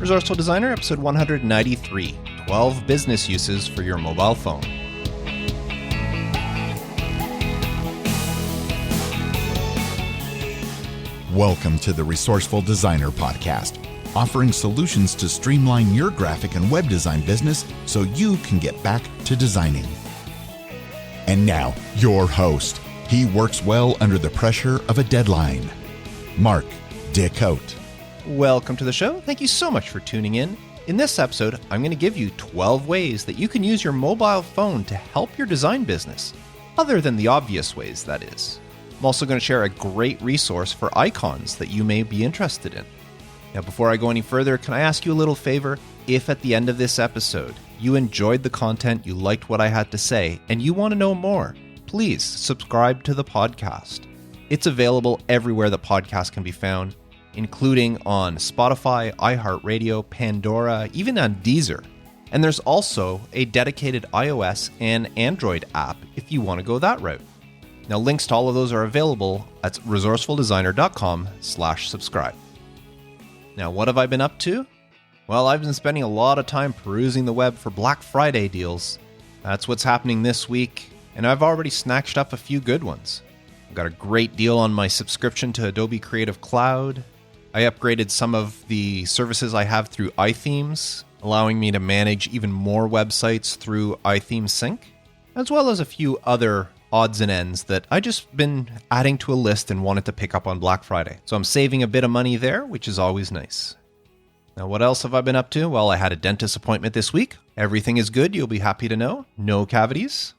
Resourceful Designer, episode 193, 12 business uses for your mobile phone. Welcome to the Resourceful Designer podcast, offering solutions to streamline your graphic and web design business so you can get back to designing. And now, your host. He works well under the pressure of a deadline. Mark DeCote. Welcome to the show. Thank you so much for tuning in. In this episode, I'm going to give you 12 ways that you can use your mobile phone to help your design business, other than the obvious ways, that is. I'm also going to share a great resource for icons that you may be interested in. Now, before I go any further, can I ask you a little favor? If at the end of this episode, you enjoyed the content, you liked what I had to say, and you want to know more, please subscribe to the podcast. It's available everywhere that podcasts can be found, including on Spotify, iHeartRadio, Pandora, even on Deezer. And there's also a dedicated iOS and Android app if you want to go that route. Now, links to all of those are available at resourcefuldesigner.com/subscribe. Now, what have I been up to? Well, I've been spending a lot of time perusing the web for Black Friday deals. That's what's happening this week, and I've already snatched up a few good ones. I've got a great deal on my subscription to Adobe Creative Cloud. I upgraded some of the services I have through iThemes, allowing me to manage even more websites through iThemes Sync, as well as a few other odds and ends that I just been adding to a list and wanted to pick up on Black Friday. So I'm saving a bit of money there, which is always nice. Now, what else have I been up to? Well, I had a dentist appointment this week. Everything is good, you'll be happy to know. No cavities.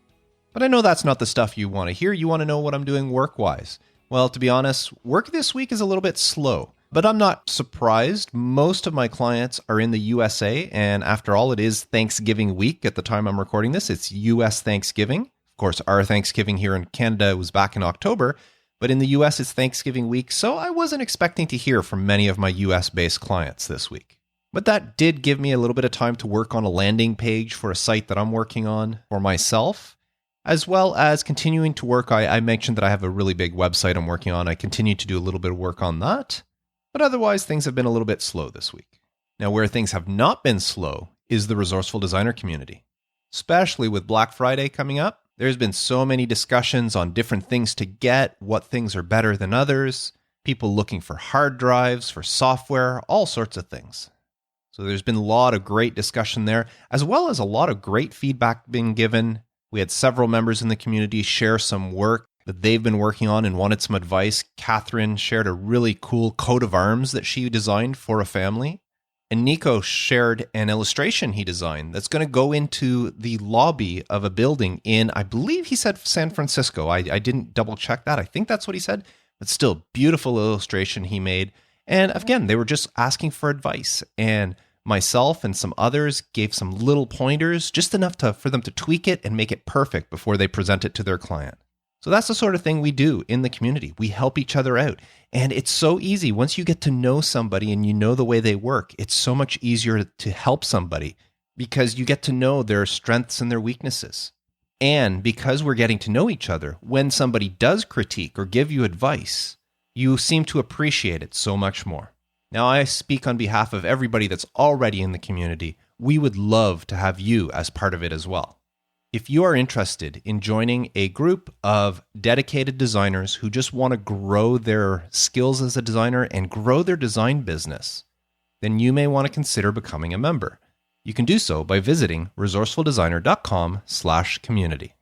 But I know that's not the stuff you want to hear. You want to know what I'm doing work-wise. Well, to be honest, work this week is a little bit slow. But I'm not surprised. Most of my clients are in the USA, and after all, it is Thanksgiving week at the time I'm recording this. It's US Thanksgiving. Of course, our Thanksgiving here in Canada was back in October, but in the US it's Thanksgiving week, so I wasn't expecting to hear from many of my US-based clients this week. But that did give me a little bit of time to work on a landing page for a site that I'm working on for myself, as well as continuing to work. I mentioned that I have a really big website I'm working on. I continue to do a little bit of work on that. But otherwise, things have been a little bit slow this week. Now, where things have not been slow is the Resourceful Designer community. Especially with Black Friday coming up, there's been so many discussions on different things to get, what things are better than others, people looking for hard drives, for software, all sorts of things. So there's been a lot of great discussion there, as well as a lot of great feedback being given. We had several members in the community share some work that they've been working on and wanted some advice. Catherine shared a really cool coat of arms that she designed for a family. And Nico shared an illustration he designed that's going to go into the lobby of a building in, I believe he said San Francisco. I didn't double check that. I think that's what he said. But still, beautiful illustration he made. And again, they were just asking for advice. And myself and some others gave some little pointers, just enough for them to tweak it and make it perfect before they present it to their client. So that's the sort of thing we do in the community. We help each other out. And it's so easy. Once you get to know somebody and you know the way they work, it's so much easier to help somebody because you get to know their strengths and their weaknesses. And because we're getting to know each other, when somebody does critique or give you advice, you seem to appreciate it so much more. Now, I speak on behalf of everybody that's already in the community. We would love to have you as part of it as well. If you are interested in joining a group of dedicated designers who just want to grow their skills as a designer and grow their design business, then you may want to consider becoming a member. You can do so by visiting resourcefuldesigner.com/community.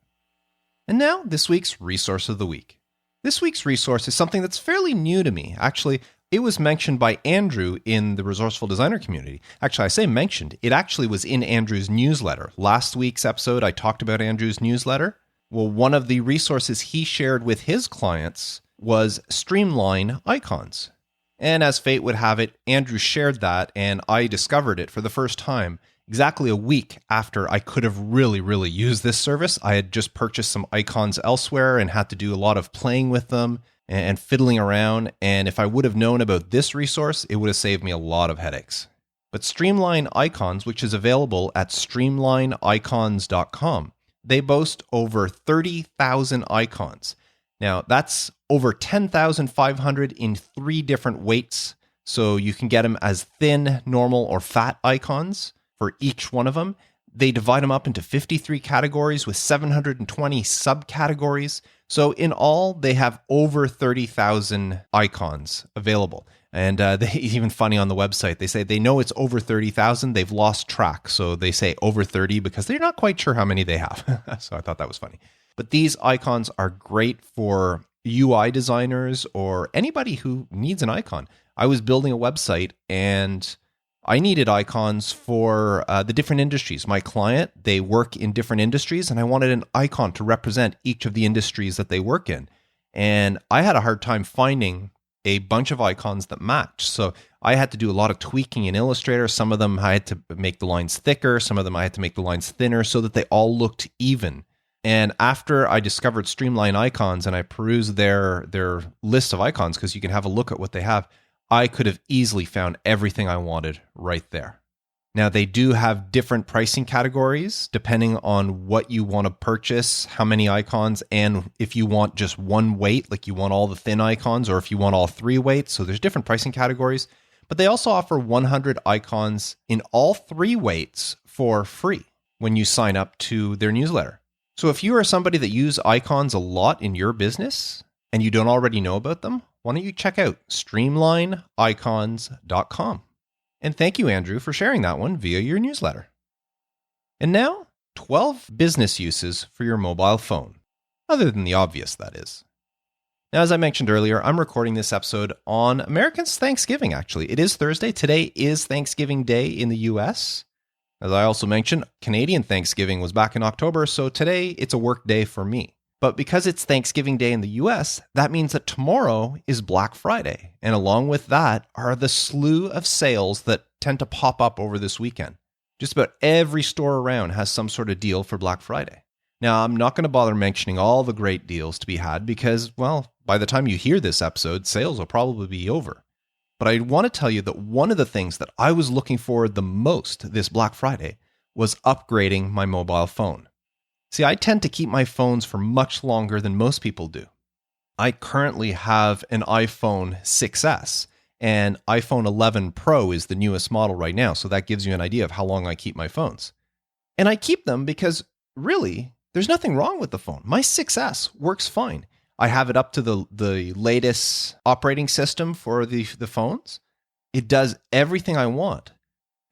And now, this week's Resource of the Week. This week's resource is something that's fairly new to me. Actually, it was mentioned by Andrew in the Resourceful Designer community. Actually, I say mentioned. It actually was in Andrew's newsletter. Last week's episode, I talked about Andrew's newsletter. Well, one of the resources he shared with his clients was Streamline Icons. And as fate would have it, Andrew shared that, and I discovered it for the first time exactly a week after I could have really used this service. I had just purchased some icons elsewhere and had to do a lot of playing with them and fiddling around. And if I would have known about this resource, it would have saved me a lot of headaches. But Streamline Icons, which is available at streamlineicons.com, they boast over 30,000 icons. Now, that's over 10,500 in 3 different weights. So you can get them as thin, normal, or fat icons for each one of them. They divide them up into 53 categories with 720 subcategories. So in all, they have over 30,000 icons available. And they even funny on the website, they say they know it's over 30,000. They've lost track. So they say over 30 because they're not quite sure how many they have. So I thought that was funny. But these icons are great for UI designers or anybody who needs an icon. I was building a website and I needed icons for the different industries. My client, they work in different industries, and I wanted an icon to represent each of the industries that they work in. And I had a hard time finding a bunch of icons that match. So I had to do a lot of tweaking in Illustrator. Some of them I had to make the lines thicker. Some of them I had to make the lines thinner so that they all looked even. And after I discovered Streamline Icons and I perused their list of icons, because you can have a look at what they have, I could have easily found everything I wanted right there. Now, they do have different pricing categories depending on what you want to purchase, how many icons, and if you want just one weight, like you want all the thin icons, or if you want all 3 weights. So there's different pricing categories. But they also offer 100 icons in all 3 weights for free when you sign up to their newsletter. So if you are somebody that uses icons a lot in your business and you don't already know about them, why don't you check out streamlineicons.com. And thank you, Andrew, for sharing that one via your newsletter. And now, 12 business uses for your mobile phone, other than the obvious, that is. Now, as I mentioned earlier, I'm recording this episode on Americans' Thanksgiving, actually. It is Thursday. Today is Thanksgiving Day in the US. As I also mentioned, Canadian Thanksgiving was back in October, so today it's a work day for me. But because it's Thanksgiving Day in the US, that means that tomorrow is Black Friday. And along with that are the slew of sales that tend to pop up over this weekend. Just about every store around has some sort of deal for Black Friday. Now, I'm not going to bother mentioning all the great deals to be had because, well, by the time you hear this episode, sales will probably be over. But I want to tell you that one of the things that I was looking forward the most this Black Friday was upgrading my mobile phone. See, I tend to keep my phones for much longer than most people do. I currently have an iPhone 6S, and iPhone 11 Pro is the newest model right now, so that gives you an idea of how long I keep my phones. And I keep them because, really, there's nothing wrong with the phone. My 6S works fine. I have it up to the latest operating system for the phones. It does everything I want.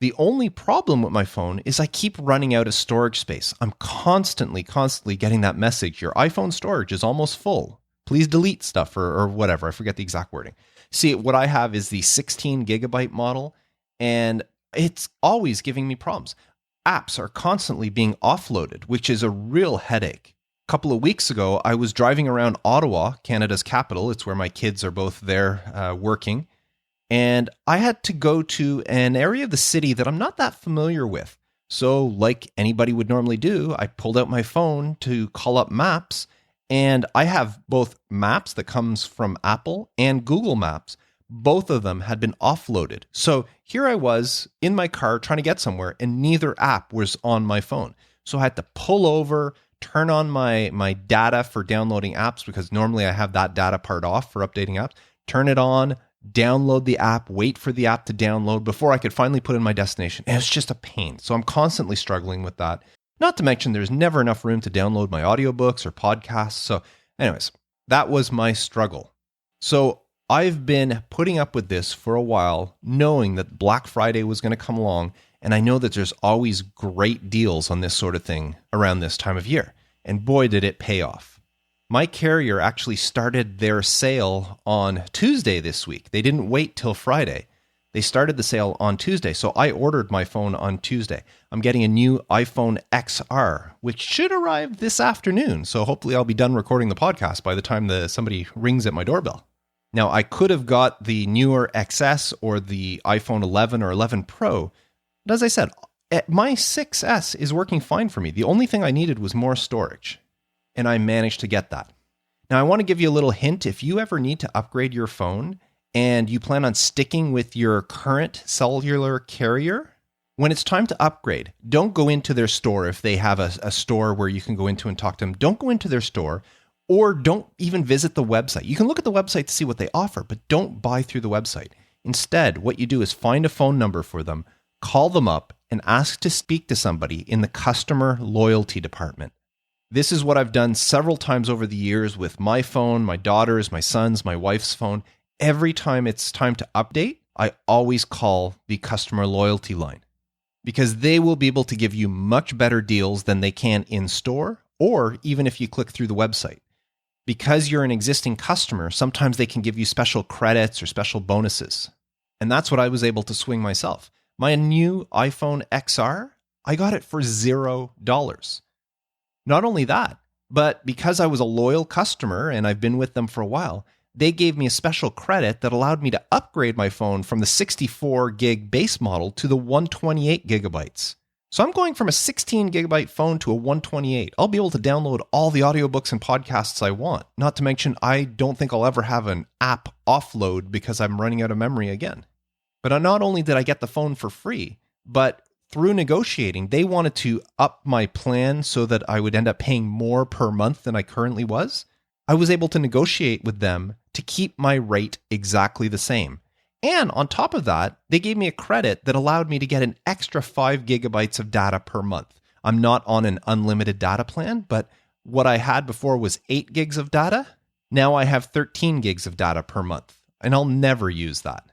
The only problem with my phone is I keep running out of storage space. I'm constantly getting that message. Your iPhone storage is almost full. Please delete stuff or whatever. I forget the exact wording. See, what I have is the 16 gigabyte model, and it's always giving me problems. Apps are constantly being offloaded, which is a real headache. A couple of weeks ago, I was driving around Ottawa, Canada's capital. It's where my kids are both there working. And I had to go to an area of the city that I'm not that familiar with. So like anybody would normally do, I pulled out my phone to call up Maps. And I have both Maps that comes from Apple and Google Maps. Both of them had been offloaded. So here I was in my car trying to get somewhere, and neither app was on my phone. So I had to pull over, turn on my data for downloading apps, because normally I have that data part off for updating apps, turn it on, download the app, wait for the app to download before I could finally put in my destination. And it's just a pain. So I'm constantly struggling with that. Not to mention there's never enough room to download my audiobooks or podcasts. So anyways, that was my struggle. So I've been putting up with this for a while, knowing that Black Friday was going to come along. And I know that there's always great deals on this sort of thing around this time of year. And boy, did it pay off. My carrier actually started their sale on Tuesday this week. They didn't wait till Friday. They started the sale on Tuesday. So I ordered my phone on Tuesday. I'm getting a new iPhone XR, which should arrive this afternoon. So hopefully I'll be done recording the podcast by the time somebody rings at my doorbell. Now, I could have got the newer XS or the iPhone 11 or 11 Pro. But as I said, my 6S is working fine for me. The only thing I needed was more storage. And I managed to get that. Now, I want to give you a little hint. If you ever need to upgrade your phone and you plan on sticking with your current cellular carrier, when it's time to upgrade, don't go into their store if they have a store where you can go into and talk to them. Don't go into their store, or don't even visit the website. You can look at the website to see what they offer, but don't buy through the website. Instead, what you do is find a phone number for them, call them up, and ask to speak to somebody in the customer loyalty department. This is what I've done several times over the years with my phone, my daughter's, my son's, my wife's phone. Every time it's time to update, I always call the customer loyalty line because they will be able to give you much better deals than they can in store or even if you click through the website. Because you're an existing customer, sometimes they can give you special credits or special bonuses. And that's what I was able to swing myself. My new iPhone XR, I got it for $0. Not only that, but because I was a loyal customer and I've been with them for a while, they gave me a special credit that allowed me to upgrade my phone from the 64 gig base model to the 128 gigabytes. So I'm going from a 16 gigabyte phone to a 128. I'll be able to download all the audiobooks and podcasts I want. Not to mention, I don't think I'll ever have an app offload because I'm running out of memory again. But not only did I get the phone for free, but through negotiating, they wanted to up my plan so that I would end up paying more per month than I currently was. I was able to negotiate with them to keep my rate exactly the same. And on top of that, they gave me a credit that allowed me to get an extra 5 gigabytes of data per month. I'm not on an unlimited data plan, but what I had before was 8 gigs of data. Now I have 13 gigs of data per month, and I'll never use that.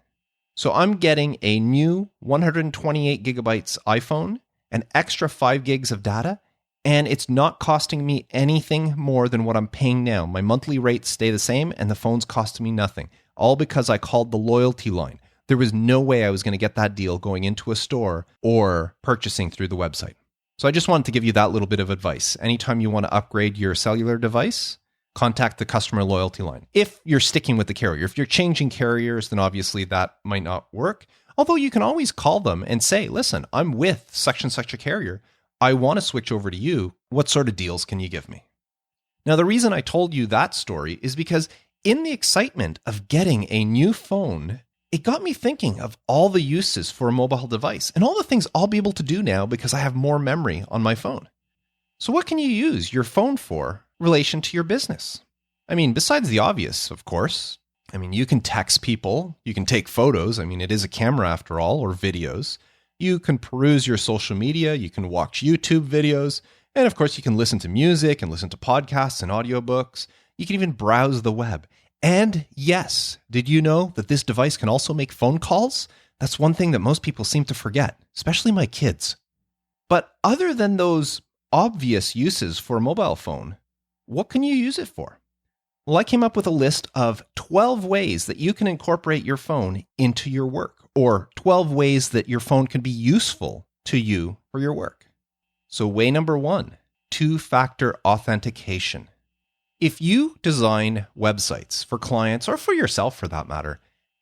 So I'm getting a new 128 gigabytes iPhone, an extra 5 gigs of data, and it's not costing me anything more than what I'm paying now. My monthly rates stay the same, and the phone's costing me nothing. All because I called the loyalty line. There was no way I was going to get that deal going into a store or purchasing through the website. So I just wanted to give you that little bit of advice. Anytime you want to upgrade your cellular device, contact the customer loyalty line. If you're sticking with the carrier, if you're changing carriers, then obviously that might not work. Although you can always call them and say, listen, I'm with such and such a carrier. I want to switch over to you. What sort of deals can you give me? Now, the reason I told you that story is because in the excitement of getting a new phone, it got me thinking of all the uses for a mobile device and all the things I'll be able to do now because I have more memory on my phone. So what can you use your phone for in relation to your business? I mean, besides the obvious, of course. I mean, you can text people, you can take photos. I mean, it is a camera after all, or videos. You can peruse your social media, you can watch YouTube videos, and of course you can listen to music and listen to podcasts and audiobooks. You can even browse the web. And yes, did you know that this device can also make phone calls? That's one thing that most people seem to forget, especially my kids. But other than those obvious uses for a mobile phone, what can you use it for? Well, I came up with a list of 12 ways that you can incorporate your phone into your work, or 12 ways that your phone can be useful to you for your work. So way number 1, two-factor authentication. If you design websites for clients or for yourself for that matter,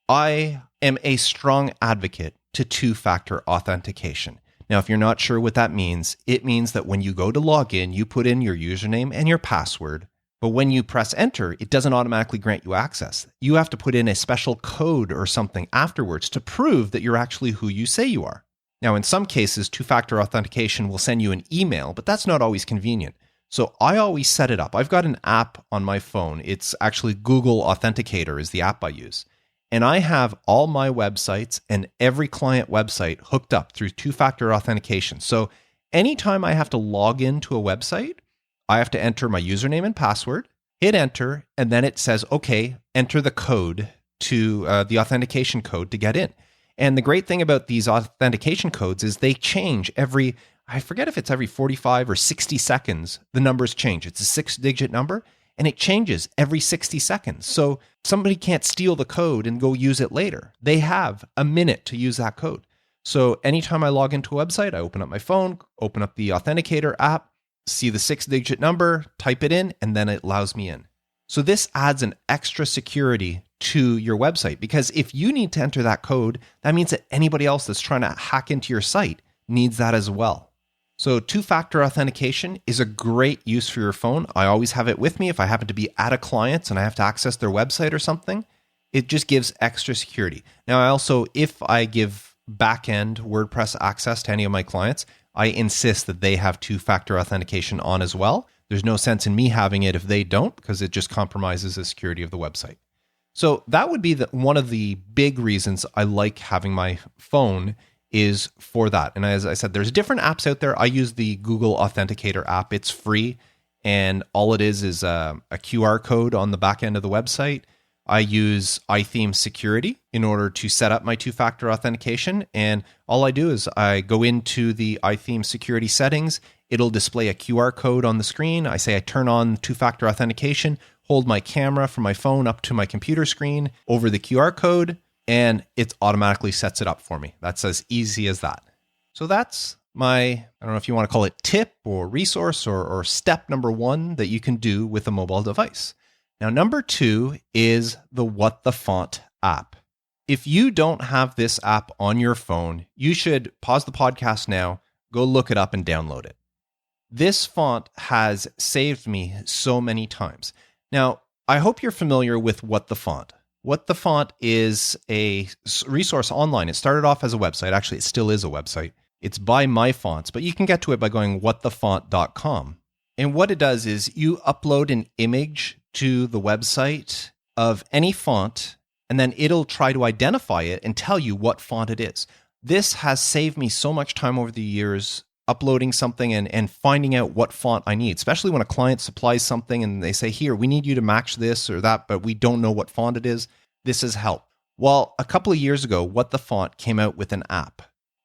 I am a strong advocate to two-factor authentication. Now, if you're not sure what that means, it means that when you go to log in, you put in your username and your password, but when you press enter, it doesn't automatically grant you access. You have to put in a special code or something afterwards to prove that you're actually who you say you are. Now, in some cases, two-factor authentication will send you an email, but that's not always convenient. So I always set it up. I've got an app on my phone. It's actually Google Authenticator is the app I use. And I have all my websites and every client website hooked up through two-factor authentication. So anytime I have to log into a website, I have to enter my username and password, hit enter, and then it says, okay, enter the code to the authentication code to get in. And the great thing about these authentication codes is they change I forget if it's every 45 or 60 seconds, the numbers change. It's a 6-digit number, and it changes every 60 seconds. So somebody can't steal the code and go use it later. They have a minute to use that code. So anytime I log into a website, I open up my phone, open up the Authenticator app, see the 6-digit number, type it in, and then it allows me in. So this adds an extra security to your website, because if you need to enter that code, that means that anybody else that's trying to hack into your site needs that as well. So two-factor authentication is a great use for your phone. I always have it with me if I happen to be at a client's and I have to access their website or something. It just gives extra security. Now, I also, if I give back-end WordPress access to any of my clients, I insist that they have two-factor authentication on as well. There's no sense in me having it if they don't, because it just compromises the security of the website. So that would be one of the big reasons I like having my phone is for that. And as I said, there's different apps out there. I use the Google Authenticator app. It's free, and all it is a QR code on the back end of the website. I use iTheme Security in order to set up my two-factor authentication. And all I do is I go into the iTheme Security settings. It'll display a QR code on the screen. I say I turn on two-factor authentication, hold my camera from my phone up to my computer screen over the QR code, and it automatically sets it up for me. That's as easy as that. So that's my, I don't know if you want to call it tip or resource or step number one that you can do with a mobile device. Now, number two is the What the Font app. If you don't have this app on your phone, you should pause the podcast now, go look it up and download it. This font has saved me so many times. Now, I hope you're familiar with What the Font. What the Font is a resource online. It started off as a website. Actually, it still is a website. It's by My Fonts, but you can get to it by going whatthefont.com. And what it does is you upload an image to the website of any font, and then it'll try to identify it and tell you what font it is. This has saved me so much time over the years uploading something and finding out what font I need, especially when a client supplies something and they say, here, we need you to match this or that, but we don't know what font it is. This has helped. Well, a couple of years ago, What the Font came out with an app,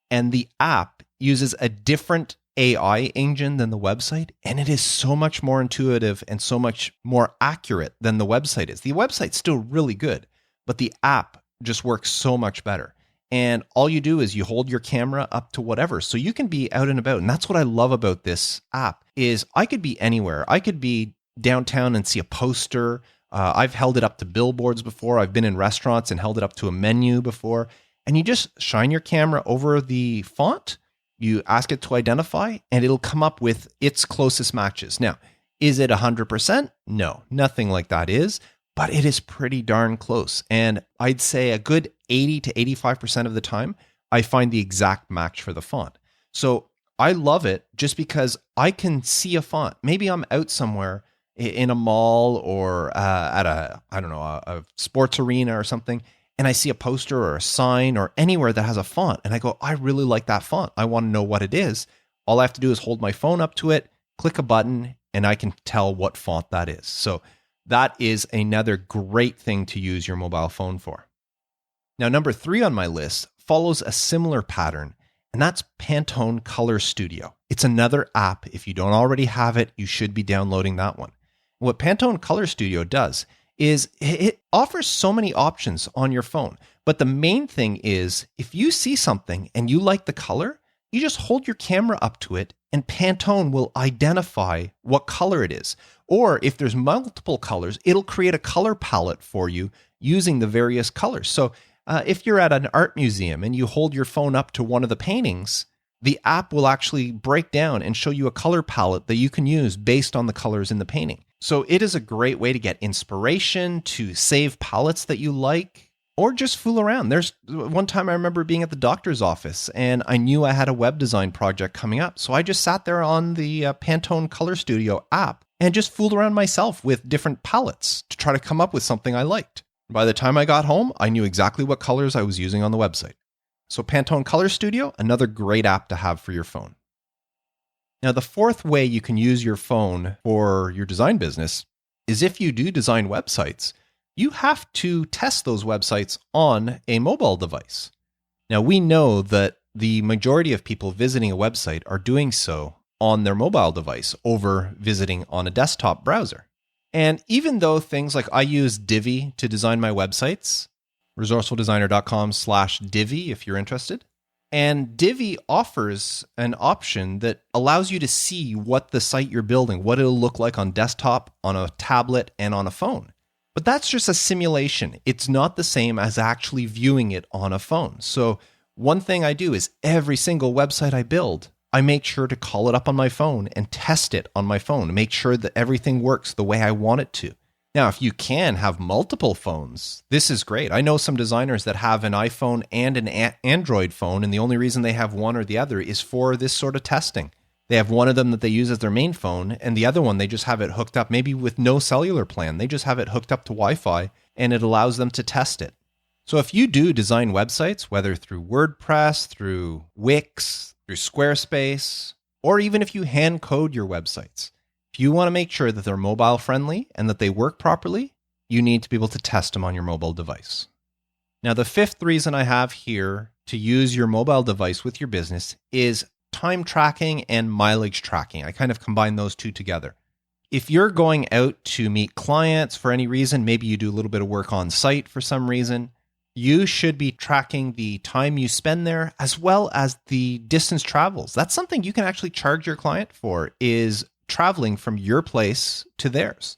and the app uses a different AI engine than the website, and it is so much more intuitive and so much more accurate than the website is. The website's still really good, but the app just works so much better. And all you do is you hold your camera up to whatever, so you can be out and about. And that's what I love about this app is I could be anywhere. I could be downtown and see a poster. I've held it up to billboards before. I've been in restaurants and held it up to a menu before. And you just shine your camera over the font. You ask it to identify, and it'll come up with its closest matches. Now, is it 100%? No, nothing like that is, but it is pretty darn close. And I'd say a good 80 to 85% of the time, I find the exact match for the font. So I love it just because I can see a font. Maybe I'm out somewhere in a mall or at a sports arena or something, and I see a poster or a sign or anywhere that has a font, and I go, I really like that font. I want to know what it is. All I have to do is hold my phone up to it, click a button, and I can tell what font that is. So that is another great thing to use your mobile phone for. Now, number 3 on my list follows a similar pattern, and that's Pantone Color Studio. It's another app. If you don't already have it, you should be downloading that one. What Pantone Color Studio does is it offers so many options on your phone. But the main thing is if you see something and you like the color, you just hold your camera up to it and Pantone will identify what color it is. Or if there's multiple colors, it'll create a color palette for you using the various colors. So if you're at an art museum and you hold your phone up to one of the paintings, the app will actually break down and show you a color palette that you can use based on the colors in the painting. So it is a great way to get inspiration, to save palettes that you like, or just fool around. There's one time I remember being at the doctor's office and I knew I had a web design project coming up. So I just sat there on the Pantone Color Studio app and just fooled around myself with different palettes to try to come up with something I liked. By the time I got home, I knew exactly what colors I was using on the website. So Pantone Color Studio, another great app to have for your phone. Now, the fourth way you can use your phone for your design business is if you do design websites, you have to test those websites on a mobile device. Now, we know that the majority of people visiting a website are doing so on their mobile device over visiting on a desktop browser. And even though things like I use Divi to design my websites, resourcefuldesigner.com/Divi if you're interested. And Divi offers an option that allows you to see what the site you're building, what it'll look like on desktop, on a tablet, and on a phone. But that's just a simulation. It's not the same as actually viewing it on a phone. So one thing I do is every single website I build, I make sure to call it up on my phone and test it on my phone to make sure that everything works the way I want it to. Now, if you can have multiple phones, this is great. I know some designers that have an iPhone and an Android phone, and the only reason they have one or the other is for this sort of testing. They have one of them that they use as their main phone, and the other one, they just have it hooked up, maybe with no cellular plan. They just have it hooked up to Wi-Fi, and it allows them to test it. So if you do design websites, whether through WordPress, through Wix, through Squarespace, or even if you hand code your websites, if you want to make sure that they're mobile friendly and that they work properly, you need to be able to test them on your mobile device. Now, the fifth reason I have here to use your mobile device with your business is time tracking and mileage tracking. I kind of combine those two together. If you're going out to meet clients for any reason, maybe you do a little bit of work on site for some reason, you should be tracking the time you spend there as well as the distance travels. That's something you can actually charge your client for, is traveling from your place to theirs.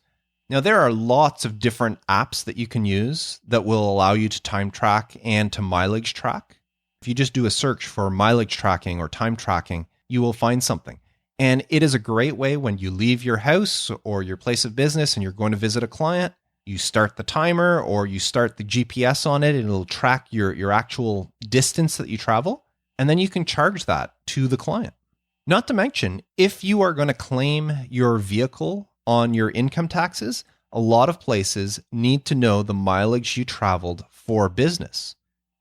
Now, there are lots of different apps that you can use that will allow you to time track and to mileage track. If you just do a search for mileage tracking or time tracking, you will find something. And it is a great way when you leave your house or your place of business and you're going to visit a client. You start the timer or you start the GPS on it and it'll track your actual distance that you travel. And then you can charge that to the client. Not to mention, if you are going to claim your vehicle on your income taxes, a lot of places need to know the mileage you traveled for business.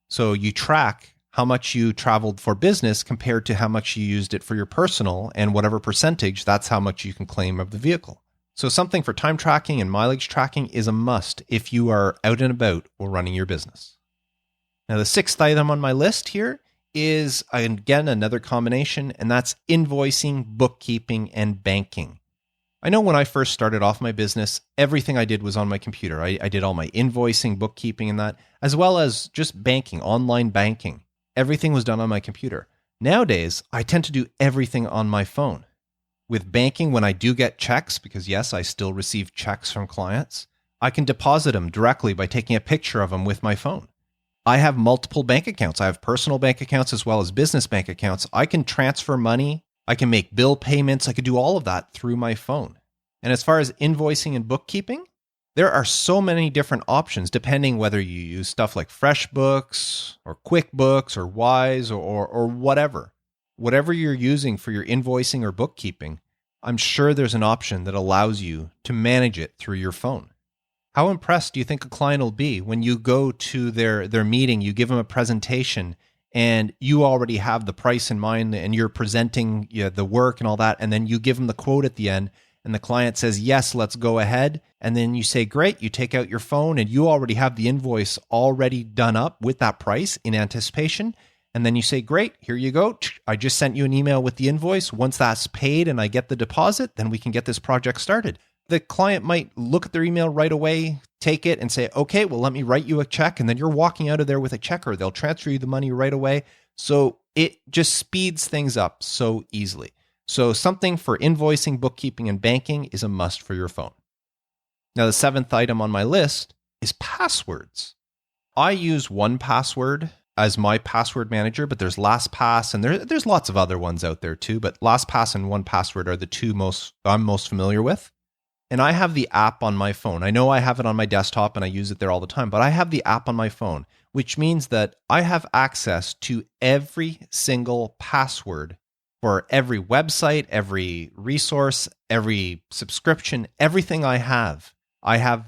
So you track how much you traveled for business compared to how much you used it for your personal, and whatever percentage, that's how much you can claim of the vehicle. So something for time tracking and mileage tracking is a must if you are out and about or running your business. Now, the sixth item on my list here is, again, another combination, and that's invoicing, bookkeeping, and banking. I know when I first started off my business, everything I did was on my computer. I did all my invoicing, bookkeeping, and that, as well as just banking, online banking. Everything was done on my computer. Nowadays, I tend to do everything on my phone. With banking, when I do get checks, because yes, I still receive checks from clients, I can deposit them directly by taking a picture of them with my phone. I have multiple bank accounts. I have personal bank accounts as well as business bank accounts. I can transfer money. I can make bill payments. I could do all of that through my phone. And as far as invoicing and bookkeeping, there are so many different options depending whether you use stuff like FreshBooks or QuickBooks or Wise or whatever. Whatever you're using for your invoicing or bookkeeping, I'm sure there's an option that allows you to manage it through your phone. How impressed do you think a client will be when you go to their meeting, you give them a presentation, and you already have the price in mind and you're presenting the work and all that, and then you give them the quote at the end, and the client says, yes, let's go ahead. And then you say, great, you take out your phone and you already have the invoice already done up with that price in anticipation. And then you say, great, here you go. I just sent you an email with the invoice. Once that's paid and I get the deposit, then we can get this project started. The client might look at their email right away, take it and say, okay, well, let me write you a check. And then you're walking out of there with a check, or they'll transfer you the money right away. So it just speeds things up so easily. So something for invoicing, bookkeeping, and banking is a must for your phone. Now, the seventh item on my list is passwords. I use 1Password as my password manager, but there's LastPass, and there's lots of other ones out there too, but LastPass and 1Password are the two I'm most familiar with. And I have the app on my phone. I know I have it on my desktop and I use it there all the time, but I have the app on my phone, which means that I have access to every single password for every website, every resource, every subscription, everything I have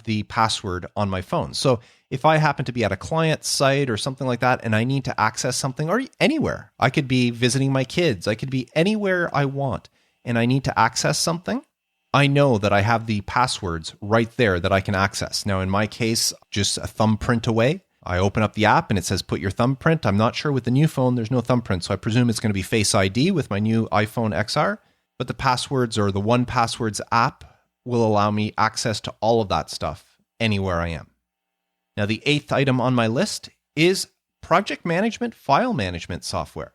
the password on my phone. So if I happen to be at a client site or something like that, and I need to access something, or anywhere, I could be visiting my kids, I could be anywhere I want, and I need to access something, I know that I have the passwords right there that I can access. Now, in my case, just a thumbprint away. I open up the app and it says, put your thumbprint. I'm not sure with the new phone, there's no thumbprint. So I presume it's going to be Face ID with my new iPhone XR. But the passwords or the 1Passwords app will allow me access to all of that stuff anywhere I am. Now, the eighth item on my list is project management, file management software.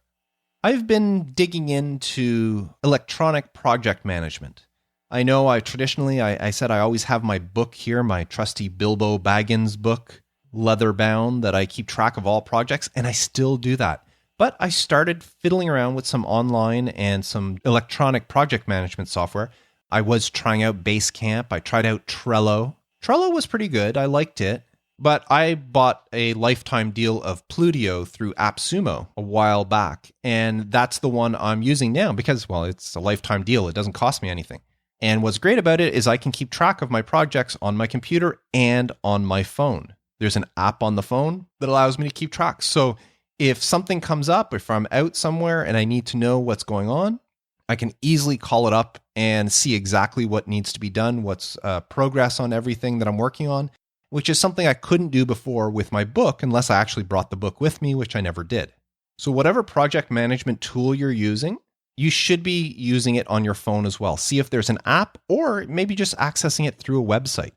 I've been digging into electronic project management. I know I said I always have my book here, my trusty Bilbo Baggins book, leather bound, that I keep track of all projects, and I still do that. But I started fiddling around with some online and some electronic project management software. I was trying out Basecamp. I tried out Trello. Trello was pretty good. I liked it. But I bought a lifetime deal of Plutio through AppSumo a while back. And that's the one I'm using now because, well, it's a lifetime deal. It doesn't cost me anything. And what's great about it is I can keep track of my projects on my computer and on my phone. There's an app on the phone that allows me to keep track. So if something comes up, if I'm out somewhere and I need to know what's going on, I can easily call it up and see exactly what needs to be done, what's progress on everything that I'm working on, which is something I couldn't do before with my book unless I actually brought the book with me, which I never did. So whatever project management tool you're using, you should be using it on your phone as well. See if there's an app or maybe just accessing it through a website.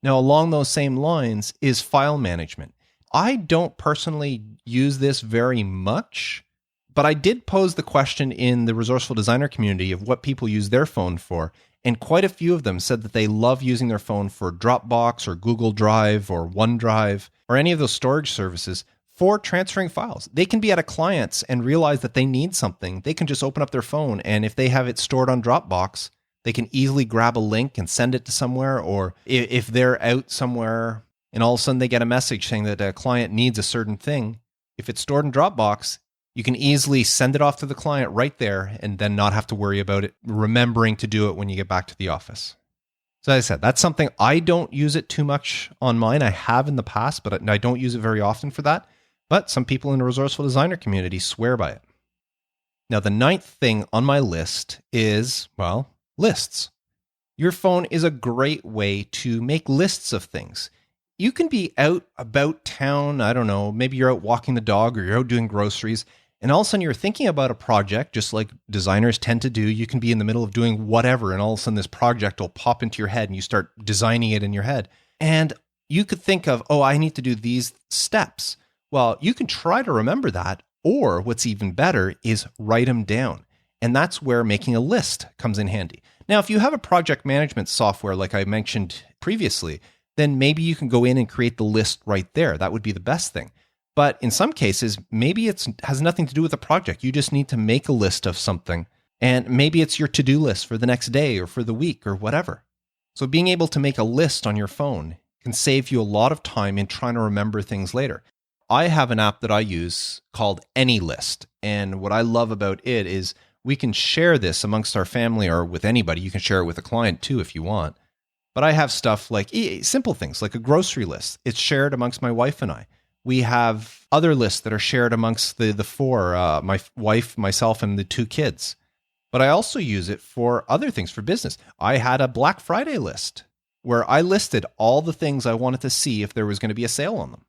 Now, along those same lines is file management. I don't personally use this very much, but I did pose the question in the Resourceful Designer community of what people use their phone for, and quite a few of them said that they love using their phone for Dropbox or Google Drive or OneDrive or any of those storage services for transferring files. They can be at a client's and realize that they need something. They can just open up their phone, and if they have it stored on Dropbox, they can easily grab a link and send it to somewhere. Or if they're out somewhere and all of a sudden they get a message saying that a client needs a certain thing, if it's stored in Dropbox, you can easily send it off to the client right there and then not have to worry about it, remembering to do it when you get back to the office. So as I said, that's something I don't use it too much on mine. I have in the past, but I don't use it very often for that. But some people in the Resourceful Designer community swear by it. Now, the 9th thing on my list is, well, lists. Your phone is a great way to make lists of things. You can be out about town, I don't know, maybe you're out walking the dog or you're out doing groceries, and all of a sudden you're thinking about a project, just like designers tend to do. You can be in the middle of doing whatever, and all of a sudden this project will pop into your head and you start designing it in your head. And you could think of, oh, I need to do these steps. Well, you can try to remember that, or what's even better is write them down. And that's where making a list comes in handy. Now, if you have a project management software like I mentioned previously, then maybe you can go in and create the list right there. That would be the best thing. But in some cases, maybe it has nothing to do with the project. You just need to make a list of something, and maybe it's your to-do list for the next day or for the week or whatever. So being able to make a list on your phone can save you a lot of time in trying to remember things later. I have an app that I use called AnyList, and what I love about it is we can share this amongst our family or with anybody. You can share it with a client too if you want. But I have stuff like simple things like a grocery list. It's shared amongst my wife and I. We have other lists that are shared amongst the four, my wife, myself, and the 2 kids. But I also use it for other things for business. I had a Black Friday list where I listed all the things I wanted to see if there was going to be a sale on them.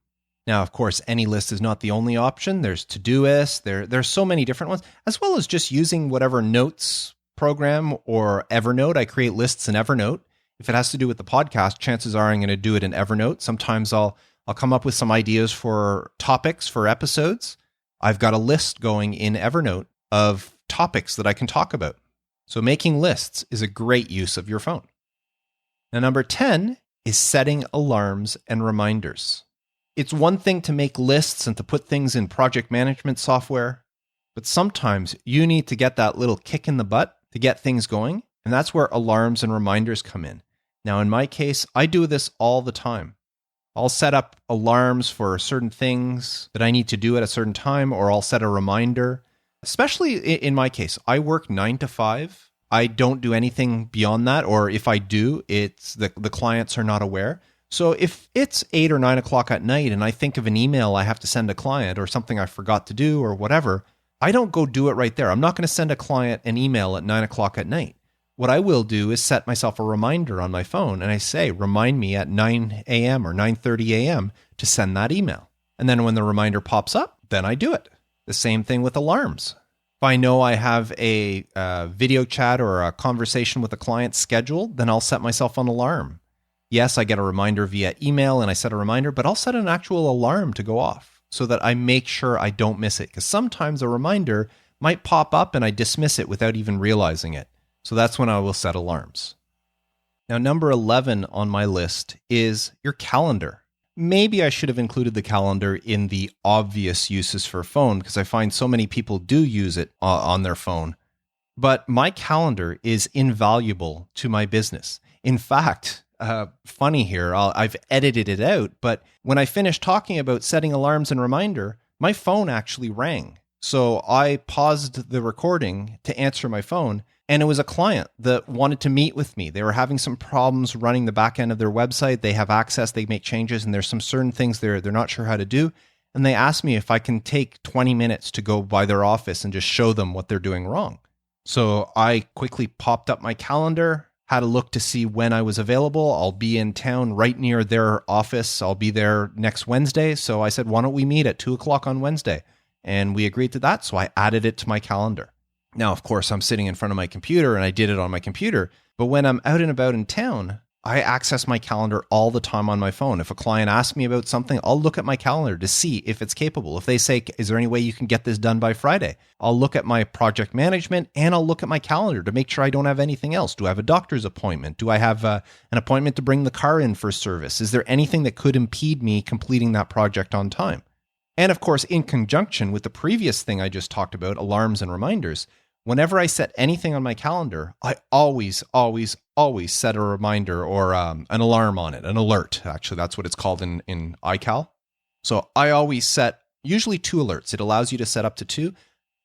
Now, of course, AnyList is not the only option. There's Todoist. There's so many different ones, as well as just using whatever notes program or Evernote. I create lists in Evernote. If it has to do with the podcast, chances are I'm going to do it in Evernote. Sometimes I'll come up with some ideas for topics for episodes. I've got a list going in Evernote of topics that I can talk about. So making lists is a great use of your phone. Now, number 10 is setting alarms and reminders. It's one thing to make lists and to put things in project management software, but sometimes you need to get that little kick in the butt to get things going, and that's where alarms and reminders come in. Now, in my case, I do this all the time. I'll set up alarms for certain things that I need to do at a certain time, or I'll set a reminder. Especially in my case, I work 9 to 5. I don't do anything beyond that, or if I do, it's the clients are not aware. So if it's 8 or 9 o'clock at night and I think of an email I have to send a client or something I forgot to do or whatever, I don't go do it right there. I'm not going to send a client an email at 9 o'clock at night. What I will do is set myself a reminder on my phone and I say, remind me at 9 a.m. or 9:30 a.m. to send that email. And then when the reminder pops up, then I do it. The same thing with alarms. If I know I have a video chat or a conversation with a client scheduled, then I'll set myself an alarm. Yes, I get a reminder via email and I set a reminder, but I'll set an actual alarm to go off so that I make sure I don't miss it. Because sometimes a reminder might pop up and I dismiss it without even realizing it. So that's when I will set alarms. Now, number 11 on my list is your calendar. Maybe I should have included the calendar in the obvious uses for a phone because I find so many people do use it on their phone. But my calendar is invaluable to my business. In fact, funny here, I've edited it out, but when I finished talking about setting alarms and reminder, my phone actually rang. So I paused the recording to answer my phone, And it was a client that wanted to meet with me. They were having some problems running the back end of their website. They have access, they make changes, and there's some certain things they're not sure how to do. And they asked me if I can take 20 minutes to go by their office and just show them what they're doing wrong. So I quickly popped up my calendar, had a look to see when I was available. I'll be in town right near their office. I'll be there next Wednesday. So I said, why don't we meet at 2:00 on Wednesday? And we agreed to that. So I added it to my calendar. Now, of course, I'm sitting in front of my computer and I did it on my computer. But when I'm out and about in town, I access my calendar all the time on my phone. If a client asks me about something, I'll look at my calendar to see if it's capable. If they say, is there any way you can get this done by Friday? I'll look at my project management and I'll look at my calendar to make sure I don't have anything else. Do I have a doctor's appointment? Do I have an appointment to bring the car in for service? Is there anything that could impede me completing that project on time? And of course, in conjunction with the previous thing I just talked about, alarms and reminders, whenever I set anything on my calendar, I always set a reminder or an alarm on it, an alert. Actually, that's what it's called in iCal. So I always set usually 2 alerts. It allows you to set up to 2.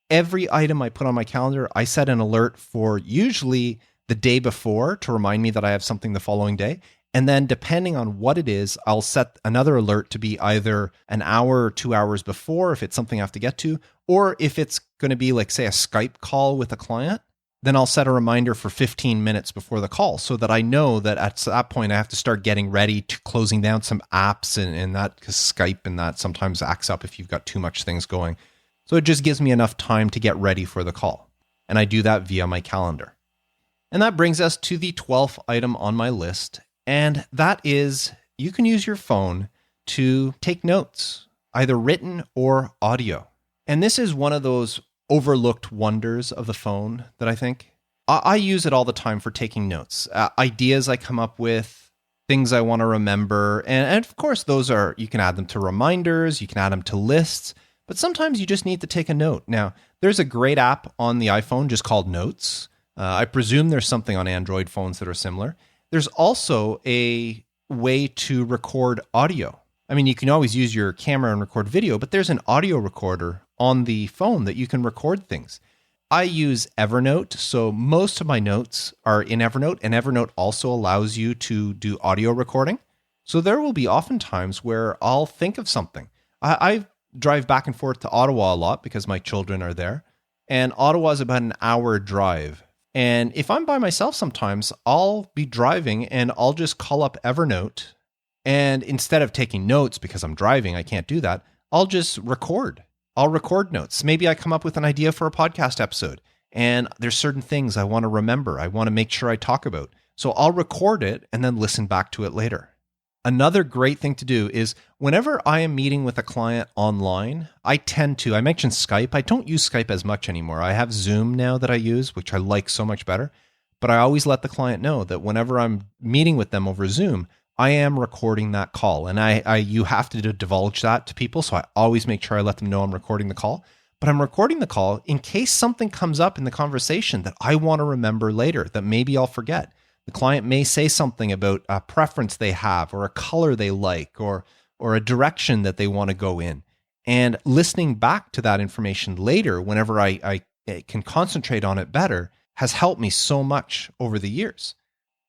Every item I put on my calendar, I set an alert for usually the day before to remind me that I have something the following day. And then depending on what it is, I'll set another alert to be either an hour or 2 hours before if it's something I have to get to, or if it's going to be like, say, a Skype call with a client, then I'll set a reminder for 15 minutes before the call so that I know that at that point I have to start getting ready to closing down some apps and that, because Skype and that sometimes acts up if you've got too much things going. So it just gives me enough time to get ready for the call. And I do that via my calendar. And that brings us to the 12th item on my list. And that is, you can use your phone to take notes, either written or audio. And this is one of those overlooked wonders of the phone that I think. I use it all the time for taking notes, ideas I come up with, things I want to remember. And of course, those are, you can add them to reminders, you can add them to lists, but sometimes you just need to take a note. Now, there's a great app on the iPhone just called Notes. I presume there's something on Android phones that are similar. There's also a way to record audio. I mean, you can always use your camera and record video, but there's an audio recorder on the phone that you can record things. I use Evernote, so most of my notes are in Evernote, and Evernote also allows you to do audio recording. So there will be often times where I'll think of something. I drive back and forth to Ottawa a lot because my children are there, and Ottawa is about an hour drive. And if I'm by myself sometimes, I'll be driving and I'll just call up Evernote. And instead of taking notes, because I'm driving, I can't do that, I'll just record. I'll record notes. Maybe I come up with an idea for a podcast episode and there's certain things I want to remember. I want to make sure I talk about. So I'll record it and then listen back to it later. Another great thing to do is whenever I am meeting with a client online, I mentioned Skype. I don't use Skype as much anymore. I have Zoom now that I use, which I like so much better. But I always let the client know that whenever I'm meeting with them over Zoom, I am recording that call. And you have to divulge that to people. So I always make sure I let them know I'm recording the call. But I'm recording the call in case something comes up in the conversation that I want to remember later, that maybe I'll forget. The client may say something about a preference they have or a color they like or a direction that they want to go in. And listening back to that information later, whenever I can concentrate on it better, has helped me so much over the years.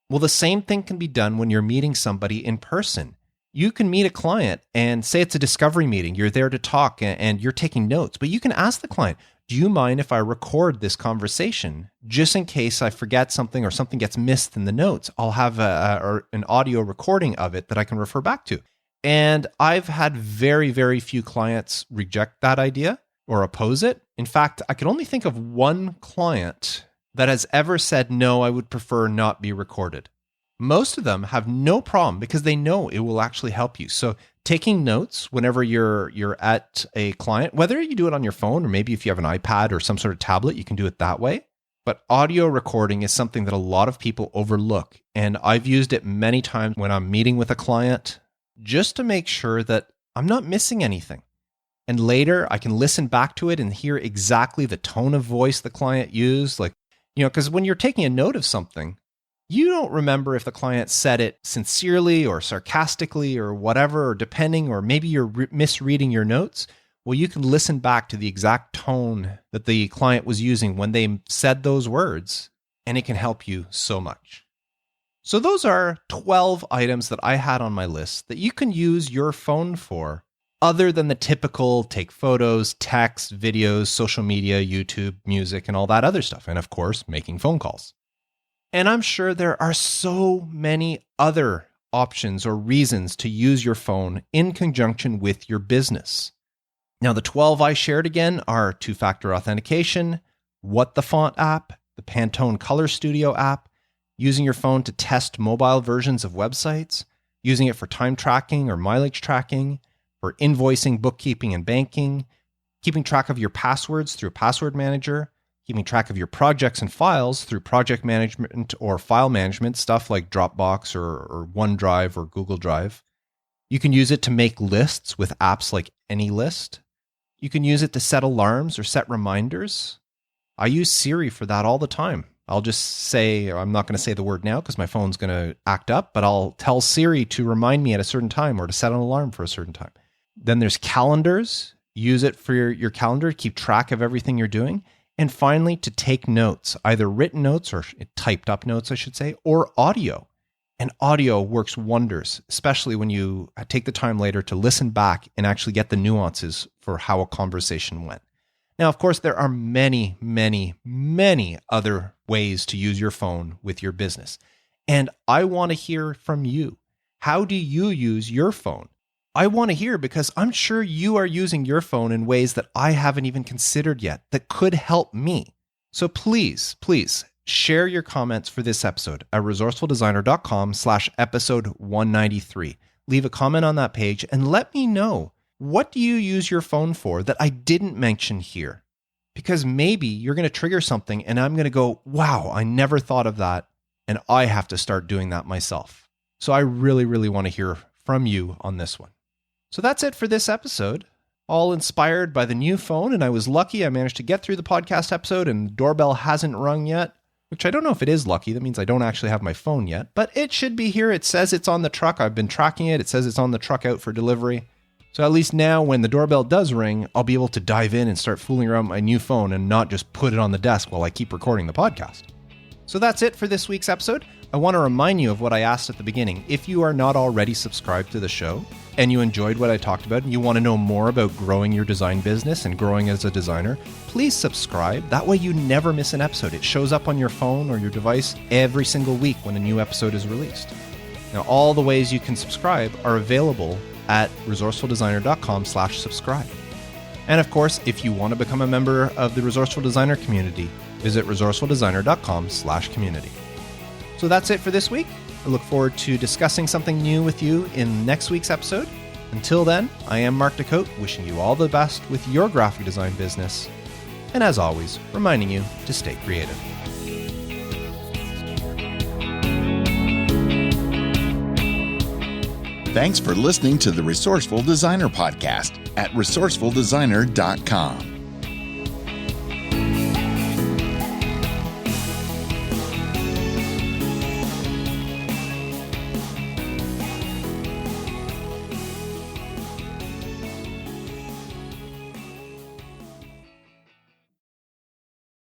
Well, the same thing can be done when you're meeting somebody in person. You can meet a client and say it's a discovery meeting. You're there to talk and you're taking notes, but you can ask the client, do you mind if I record this conversation just in case I forget something or something gets missed in the notes? I'll have an audio recording of it that I can refer back to. And I've had very, very few clients reject that idea or oppose it. In fact, I can only think of one client that has ever said, no, I would prefer not be recorded. Most of them have no problem because they know it will actually help you. So taking notes whenever you're at a client, whether you do it on your phone or maybe if you have an iPad or some sort of tablet, you can do it that way. But audio recording is something that a lot of people overlook. And I've used it many times when I'm meeting with a client just to make sure that I'm not missing anything. And later I can listen back to it and hear exactly the tone of voice the client used. Because when you're taking a note of something, you don't remember if the client said it sincerely or sarcastically or whatever, or depending, or maybe you're misreading your notes. Well, you can listen back to the exact tone that the client was using when they said those words and it can help you so much. So those are 12 items that I had on my list that you can use your phone for, other than the typical take photos, text, videos, social media, YouTube, music, and all that other stuff. And of course, making phone calls. And I'm sure there are so many other options or reasons to use your phone in conjunction with your business. Now, the 12 I shared again are TwoFactor Authentication, What the Font app, the Pantone Color Studio app, using your phone to test mobile versions of websites, using it for time tracking or mileage tracking, for invoicing, bookkeeping, and banking, keeping track of your passwords through a password manager, keeping track of your projects and files through project management or file management, stuff like Dropbox or OneDrive or Google Drive. You can use it to make lists with apps like AnyList. You can use it to set alarms or set reminders. I use Siri for that all the time. I'll just say, I'm not going to say the word now because my phone's going to act up, but I'll tell Siri to remind me at a certain time or to set an alarm for a certain time. Then there's calendars. Use it for your calendar to keep track of everything you're doing. And finally, to take notes, either written notes or typed up notes, I should say, or audio. And audio works wonders, especially when you take the time later to listen back and actually get the nuances for how a conversation went. Now, of course, there are many, many, many other ways to use your phone with your business. And I want to hear from you. How do you use your phone? I want to hear because I'm sure you are using your phone in ways that I haven't even considered yet that could help me. So please, please share your comments for this episode at resourcefuldesigner.com/episode 193. Leave a comment on that page and let me know, what do you use your phone for that I didn't mention here? Because maybe you're going to trigger something and I'm going to go, wow, I never thought of that. And I have to start doing that myself. So I really, really want to hear from you on this one. So that's it for this episode. All inspired by the new phone. And I was lucky I managed to get through the podcast episode and the doorbell hasn't rung yet, which I don't know if it is lucky. That means I don't actually have my phone yet, but it should be here. It says it's on the truck. I've been tracking it. It says it's on the truck out for delivery. So at least now when the doorbell does ring, I'll be able to dive in and start fooling around with my new phone and not just put it on the desk while I keep recording the podcast. So that's it for this week's episode. I want to remind you of what I asked at the beginning. If you are not already subscribed to the show and you enjoyed what I talked about and you want to know more about growing your design business and growing as a designer, please subscribe. That way you never miss an episode. It shows up on your phone or your device every single week when a new episode is released. Now, all the ways you can subscribe are available at resourcefuldesigner.com/subscribe. And of course, if you want to become a member of the Resourceful Designer community, visit resourcefuldesigner.com/community. So that's it for this week. I look forward to discussing something new with you in next week's episode. Until then, I am Mark Decote, wishing you all the best with your graphic design business. And as always, reminding you to stay creative. Thanks for listening to the Resourceful Designer Podcast at resourcefuldesigner.com.